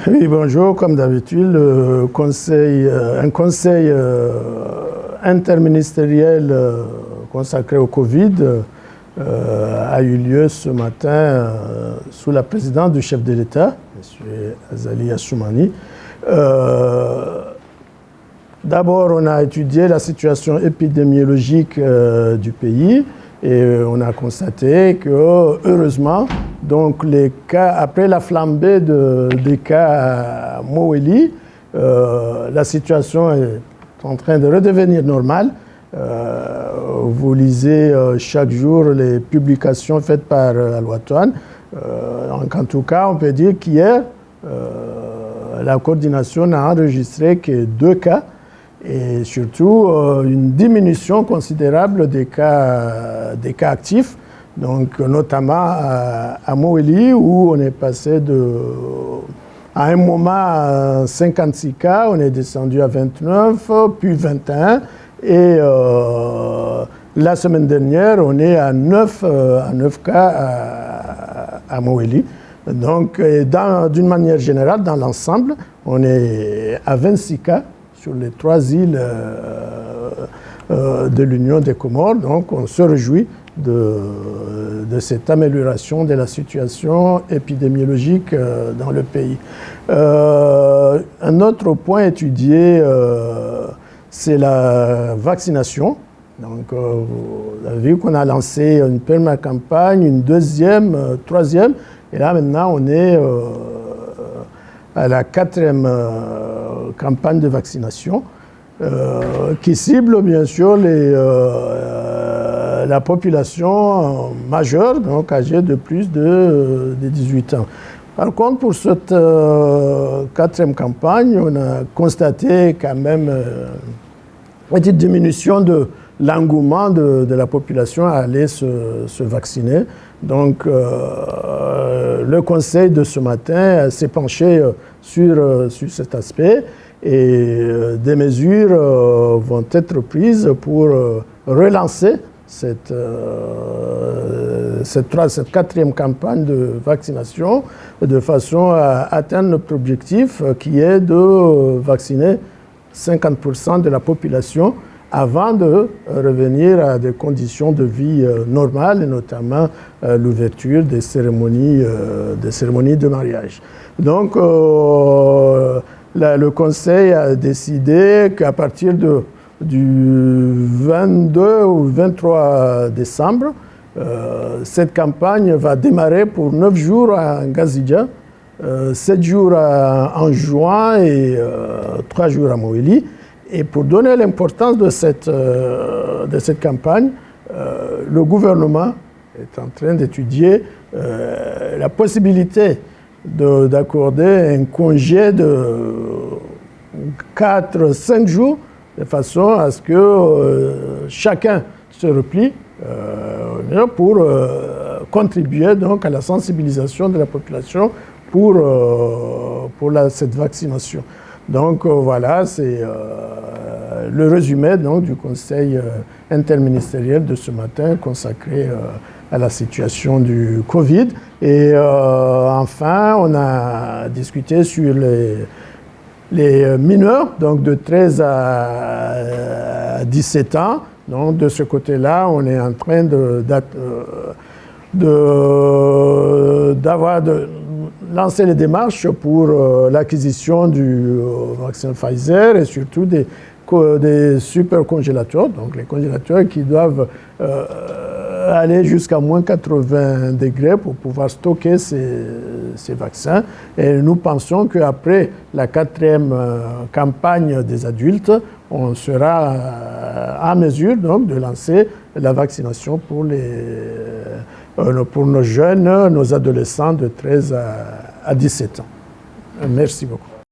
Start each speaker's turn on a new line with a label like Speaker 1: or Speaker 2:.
Speaker 1: Oui, bonjour. Comme d'habitude, un conseil interministériel consacré au Covid a eu lieu ce matin sous la présidence du chef de l'État, M. Azali Assoumani. D'abord, on a étudié la situation épidémiologique du pays et on a constaté que, heureusement, donc les cas, après la flambée des cas à Moweli, la situation est en train de redevenir normale. Vous lisez chaque jour les publications faites par Al-Watan. En tout cas, on peut dire qu'hier, la coordination n'a enregistré que 2 cas et surtout une diminution considérable des cas actifs. Donc, notamment à Moweli, où on est passé à un moment à 56 cas, on est descendu à 29, puis 21. Et la semaine dernière, on est à 9 cas à Moweli. Donc, d'une manière générale, dans l'ensemble, on est à 26 cas sur les 3 îles de l'Union des Comores. Donc, on se réjouit de cette amélioration de la situation épidémiologique dans le pays. Un autre point étudié, c'est la vaccination. Donc, vous avez vu qu'on a lancé une première campagne, une deuxième, troisième, et là maintenant on est à la 4e campagne de vaccination qui cible bien sûr la population majeure, donc âgée de plus de 18 ans. Par contre, pour cette 4e campagne, on a constaté quand même une petite diminution de l'engouement de la population à aller se vacciner. Donc, le conseil de ce matin s'est penché sur cet aspect et des mesures vont être prises pour relancer cette 4e campagne de vaccination de façon à atteindre notre objectif qui est de vacciner 50% de la population avant de revenir à des conditions de vie normales, et notamment l'ouverture des cérémonies de mariage. Donc, le Conseil a décidé qu'à partir du 22 ou 23 décembre, cette campagne va démarrer pour 9 jours à Ngazidja, 7 jours en juin et 3 jours à Moweli. Et pour donner l'importance de cette campagne, le gouvernement est en train d'étudier la possibilité d'accorder un congé de 4-5 jours de façon à ce que chacun se replie pour contribuer donc à la sensibilisation de la population pour cette vaccination. Donc voilà, c'est le résumé donc, du conseil interministériel de ce matin consacré à la situation du Covid. Et enfin, on a discuté sur les mineurs, donc de 13 à 17 ans. Donc de ce côté-là, on est en train de lancer les démarches pour l'acquisition du vaccin Pfizer et surtout des supercongélateurs, donc les congélateurs qui doivent aller jusqu'à moins 80 degrés pour pouvoir stocker ces vaccins. Et nous pensons qu'après la 4e campagne des adultes, on sera en mesure donc, de lancer la vaccination pour nos jeunes, nos adolescents de 13 à 17 ans. Merci beaucoup.